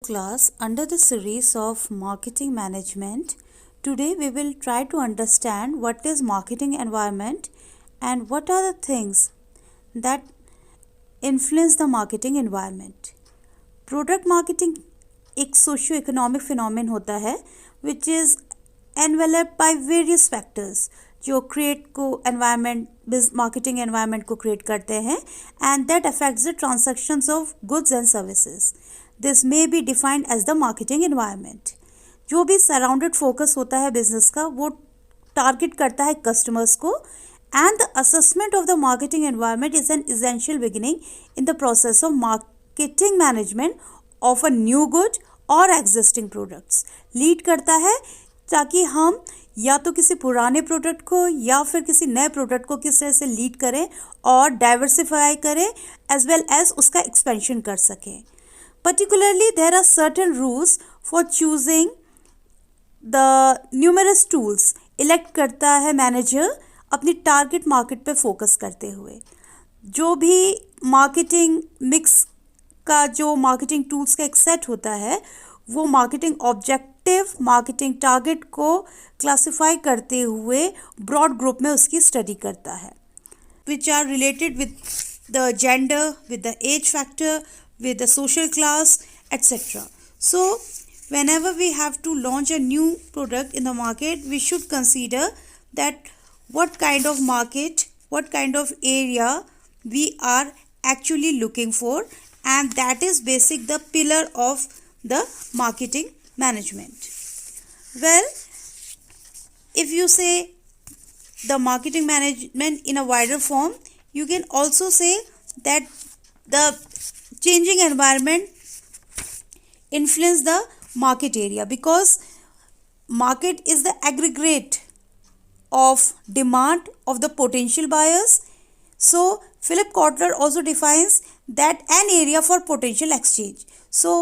class, under the series of marketing management, today we will try to understand what is marketing environment and what are the things that influence the marketing environment. Product marketing एक socio economic phenomenon होता है which is enveloped by various factors जो create को environment marketing environment को create करते हैं and that affects the transactions of goods and services. This may be defined as the marketing environment. जो भी surrounded focus होता है बिजनेस का वो टारगेट करता है कस्टमर्स को and the assessment of the marketing environment is an essential beginning in the process of marketing management of a new good और एग्जिस्टिंग प्रोडक्ट्स. लीड करता है ताकि हम या तो किसी पुराने प्रोडक्ट को या फिर किसी नए प्रोडक्ट को किस तरह से लीड करें और डाइवर्सिफाई करें एज वेल एज उसका एक्सपेंशन कर सकें. Particularly there are certain rules for choosing the numerous tools. Elect करता है मैनेजर अपनी टारगेट मार्केट पे फोकस करते हुए. जो भी मार्केटिंग मिक्स का जो मार्केटिंग टूल्स का एक सेट होता है वो मार्केटिंग ऑब्जेक्टिव मार्केटिंग टारगेट को क्लासिफाई करते हुए ब्रॉड ग्रुप में उसकी स्टडी करता है which are related with the gender, with the age factor, with the social class, etc. So whenever we have to launch a new product in the market, we should consider that what kind of market, what kind of area we are actually looking for, and that is basic the pillar of the marketing management. Well, if you say the marketing management in a wider form, you can also say that the changing environment influence the market area because market is the aggregate of demand of the potential buyers. So Philip Kotler also defines that an area for potential exchange. So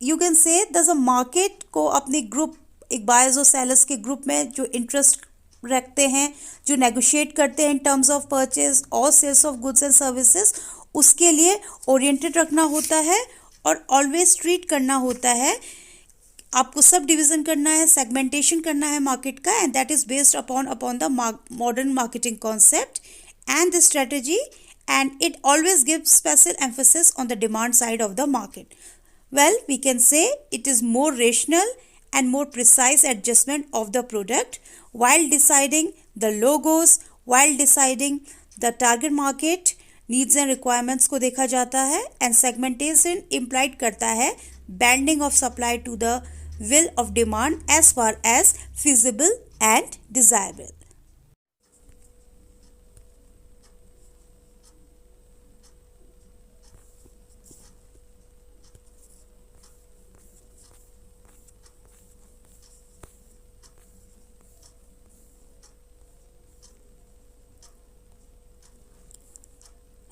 you can say there's a market को अपने group एक buyers और sellers के group में जो interest रखते हैं जो नेगोशिएट करते हैं इन टर्म्स ऑफ परचेज और sales of goods and services, उसके लिए ओरिएंटेड रखना होता है और ऑलवेज ट्रीट करना होता है. आपको सब डिवीजन करना है, सेगमेंटेशन करना है मार्केट का and that is based upon the modern marketing concept and the strategy and it always gives special emphasis on the demand side of the market. Well, we can say it is more rational and more precise adjustment of the product while deciding the logos, while deciding the target market needs and requirements को देखा जाता है and segmentation implied करता है banding of supply to the will of demand as far as feasible and desirable.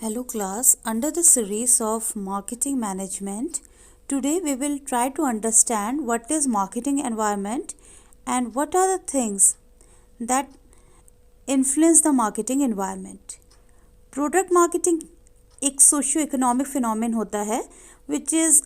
Hello class, under the series of marketing management, today we will try to understand what is marketing environment and what are the things that influence the marketing environment. Product marketing एक socio economic phenomenon होता है which is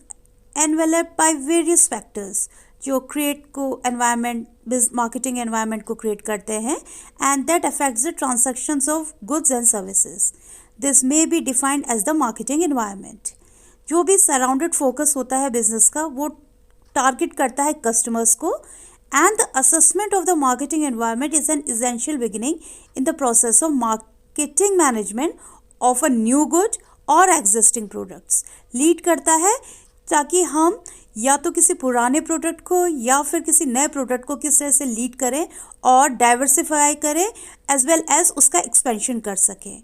enveloped by various factors जो create को environment marketing environment को create करते हैं and that affects the transactions of goods and services. This may be defined as the marketing environment. जो भी surrounded focus होता है बिजनेस का वो टारगेट करता है कस्टमर्स को and the assessment of the marketing environment is an essential beginning in the process of marketing management of a new good और एग्जिस्टिंग प्रोडक्ट्स. लीड करता है ताकि हम या तो किसी पुराने प्रोडक्ट को या फिर किसी नए प्रोडक्ट को किस तरह से लीड करें और डाइवर्सिफाई करें एज वेल एज उसका एक्सपेंशन कर सकें.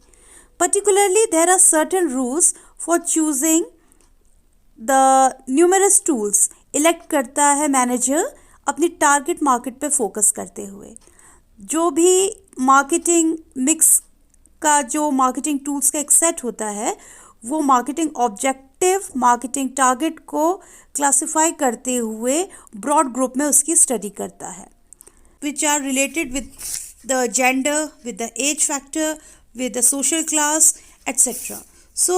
Particularly, there are certain rules for choosing the numerous tools. Elect करता है मैनेजर अपनी टारगेट मार्केट पे फोकस करते हुए. जो भी मार्केटिंग मिक्स का जो मार्केटिंग टूल्स का एक सेट होता है वो मार्केटिंग ऑब्जेक्टिव मार्केटिंग टारगेट को क्लासिफाई करते हुए ब्रॉड ग्रुप में उसकी स्टडी करता है which are related with the gender, with the age factor, with the social class, etc. So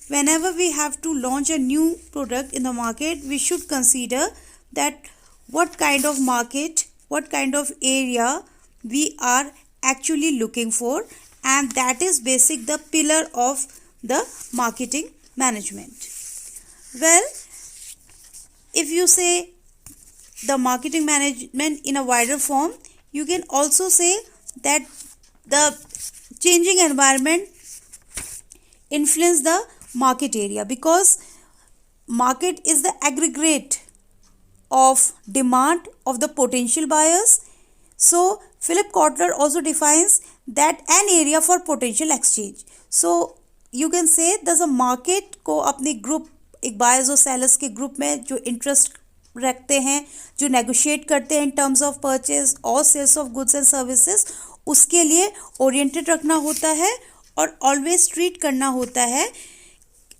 whenever we have to launch a new product in the market, we should consider that what kind of market, what kind of area we are actually looking for, and that is basic the pillar of the marketing management. Well, if you say the marketing management in a wider form, you can also say that the changing environment influence the market area, because market is the aggregate of demand of the potential buyers. So Philip Kotler also defines that an area for potential exchange. So you can say there's a market को अपने group, एक buyers और sellers के group में जो interest रखते हैं, जो नेगोशिएट करते हैं इन टर्म्स ऑफ परचेज और sales of goods and services, उसके लिए ओरिएंटेड रखना होता है और ऑलवेज ट्रीट करना होता है.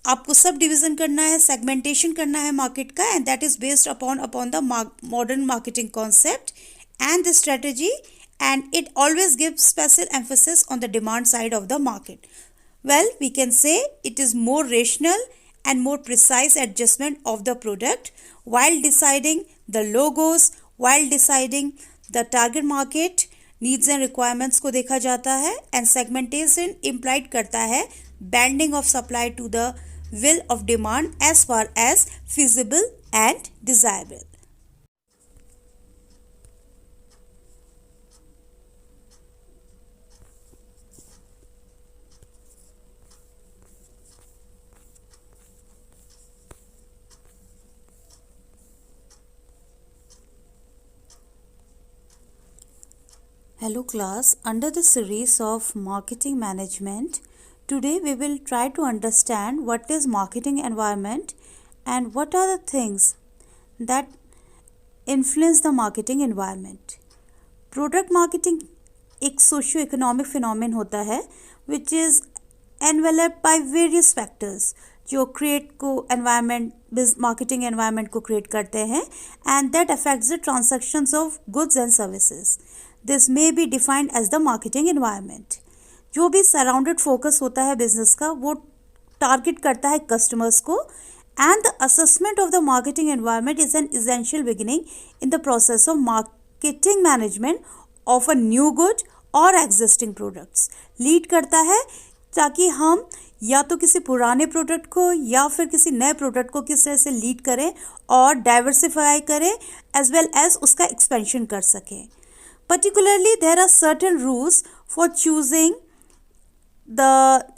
आपको सब डिवीजन करना है, सेगमेंटेशन करना है मार्केट का, and that is based upon the modern marketing concept and the strategy, and it always gives special emphasis on the demand side of the market. Well, we can say it is more rational and more precise adjustment of the product while deciding the logos, while deciding the target market needs and requirements को देखा जाता है, and segmentation implied करता है banding of supply to the will of demand as far as feasible and desirable. Hello class, under the series of marketing management, today we will try to understand what is marketing environment and what are the things that influence the marketing environment. Product marketing एक socio-economic phenomenon होता है which is enveloped by various factors जो create को environment, marketing environment को create करते हैं, and that affects the transactions of goods and services. This may be defined as the marketing environment. जो भी सराउंडेड फोकस होता है बिजनेस का, वो टारगेट करता है कस्टमर्स को, and the assessment of the marketing environment is an essential beginning in the process of marketing management of a new good और एग्जिस्टिंग प्रोडक्ट्स. लीड करता है ताकि हम या तो किसी पुराने प्रोडक्ट को या फिर किसी नए प्रोडक्ट को किस तरह से लीड करें और डाइवर्सिफाई करें एज वेल एज उसका एक्सपेंशन कर सकें. Particularly, there are certain rules for choosing the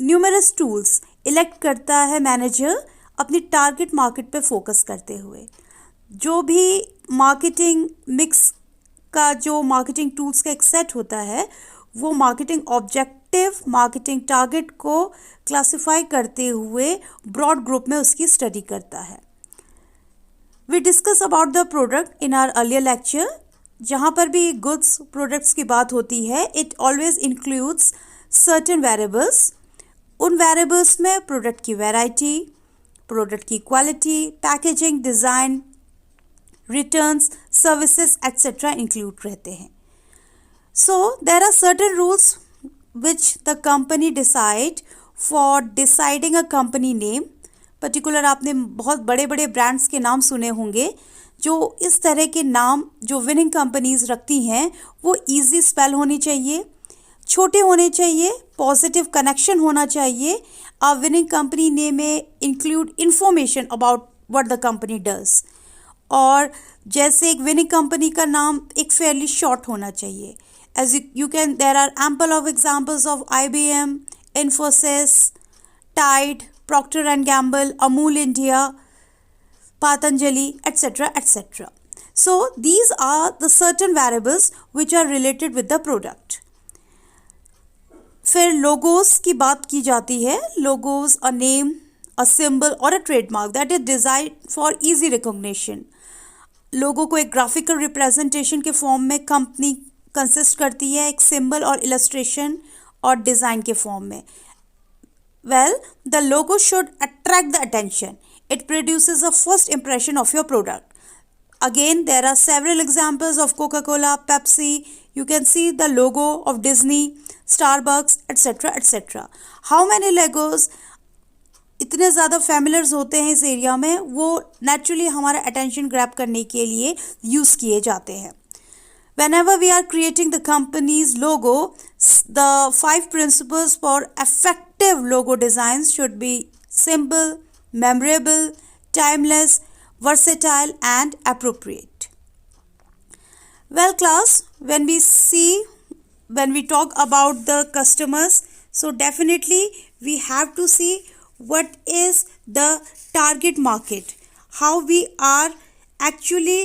numerous tools. Elect करता है मैनेजर अपनी टारगेट मार्केट पे फोकस करते हुए. जो भी मार्केटिंग मिक्स का जो मार्केटिंग टूल्स का एक सेट होता है, वो मार्केटिंग ऑब्जेक्टिव, मार्केटिंग टारगेट को क्लासिफाई करते हुए ब्रॉड ग्रुप में उसकी स्टडी करता है. We discuss about the product in our earlier lecture. जहाँ पर भी गुड्स प्रोडक्ट्स की बात होती है, it always includes certain variables. उन वेरिएबल्स में प्रोडक्ट की वैरायटी, प्रोडक्ट की quality, packaging, design, returns, services etcetera include रहते हैं. So there are certain rules which the company decide for deciding a company name. Particular आपने बहुत बड़े बड़े ब्रांड्स के नाम सुने होंगे. जो इस तरह के नाम जो विनिंग कंपनीज रखती हैं, वो इजी स्पेल होनी चाहिए, छोटे होने चाहिए, पॉजिटिव कनेक्शन होना चाहिए. अ विनिंग कंपनी नेम में include information about what the company does. और जैसे एक विनिंग कंपनी का नाम एक फेयरली शॉर्ट होना चाहिए. As you can, there are ample of examples of IBM, Infosys, Tide, Procter and Gamble, Amul India, Patanjali, etc., etc. So these are the certain variables which are related with the product. फिर logos की बात की जाती है. Logos, a name, a symbol or a trademark that is designed for easy recognition. लोगो को एक graphical representation के form में कंपनी कंसिस्ट करती है, एक सिंबल और इलस्ट्रेशन और डिज़ाइन के फॉर्म में. Well, the logo should attract the attention. It produces a first impression of your product. Again, there are several examples of Coca-Cola, Pepsi. You can see the logo of Disney, Starbucks, etc., etc. How many logos? इतने ज़्यादा familiars होते हैं इस area में, वो naturally हमारा attention grab करने के लिए यूज़ किए जाते हैं. Whenever we are creating the company's logo, the 5 principles for effective logo designs should be simple, memorable, timeless, versatile, and appropriate. Well, class, when we talk about the customers, so definitely we have to see what is the target market, how we are actually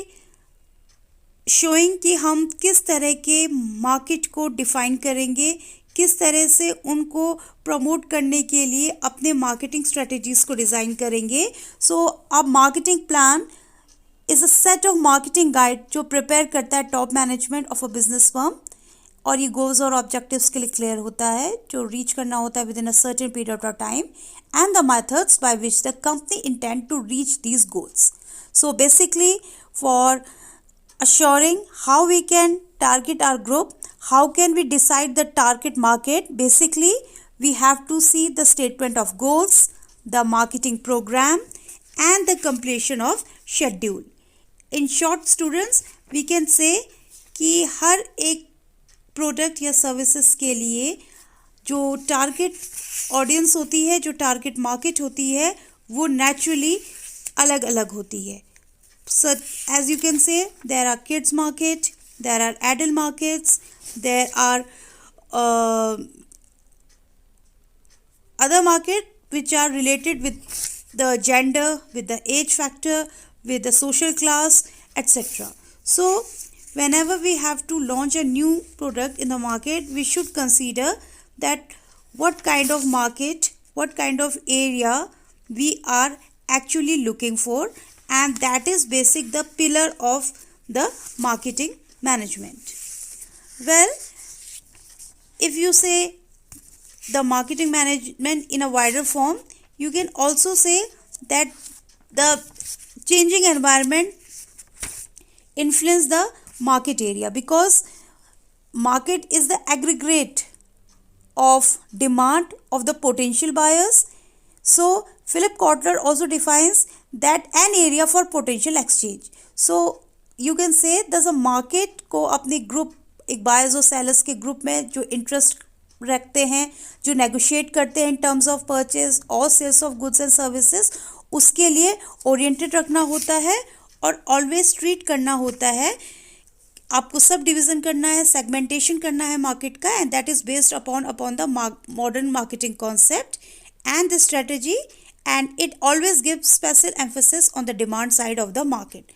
showing कि हम किस तरह के market को define करेंगे, किस तरह से उनको प्रमोट करने के लिए अपने मार्केटिंग स्ट्रेटजीज़ को डिज़ाइन करेंगे. सो अब marketing plan is a set of marketing guide जो प्रिपेयर करता है top management of a business firm, और ये गोल्स और ऑब्जेक्टिव्स के लिए क्लियर होता है जो रीच करना होता है within a certain period of time, and the methods by which the company intend to reach these goals. So basically for assuring how we can target our group, how can we decide the target market, basically we have to see the statement of goals, the marketing program, and the completion of schedule. In short students, we can say कि हर एक product या services के लिए जो target audience होती है, जो target market होती है, वो नेचुरली अलग अलग होती है. So as you can say, there are kids market, there are adult markets, there are other market which are related with the gender, with the age factor, with the social class, etc. So whenever we have to launch a new product in the market, we should consider that what kind of market, what kind of area we are actually looking for, and that is basic the pillar of the marketing management. Well, if you say the marketing management in a wider form, you can also say that the changing environment influence the market area, because market is the aggregate of demand of the potential buyers. So Philip Kotler also defines that an area for potential exchange. So you can say there's a market को अपने group, एक buyers और sellers के group में जो interest रखते हैं, जो नेगोशिएट करते हैं इन टर्म्स ऑफ परचेज और sales of goods and services, उसके लिए ओरिएंटेड रखना होता है और ऑलवेज ट्रीट करना होता है. आपको सब डिवीज़न करना है, सेगमेंटेशन करना है मार्केट का, and that is based upon the modern marketing concept and the strategy, and it always gives special emphasis on the demand side of the market.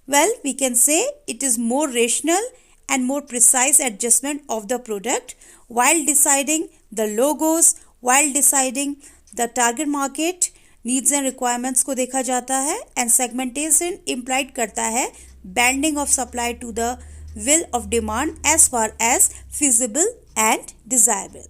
Well, we can say it is more rational and more precise adjustment of the product while deciding the logos, while deciding the target market needs and requirements को देखा जाता है, and segmentation implied करता है banding of supply to the will of demand as far as feasible and desirable.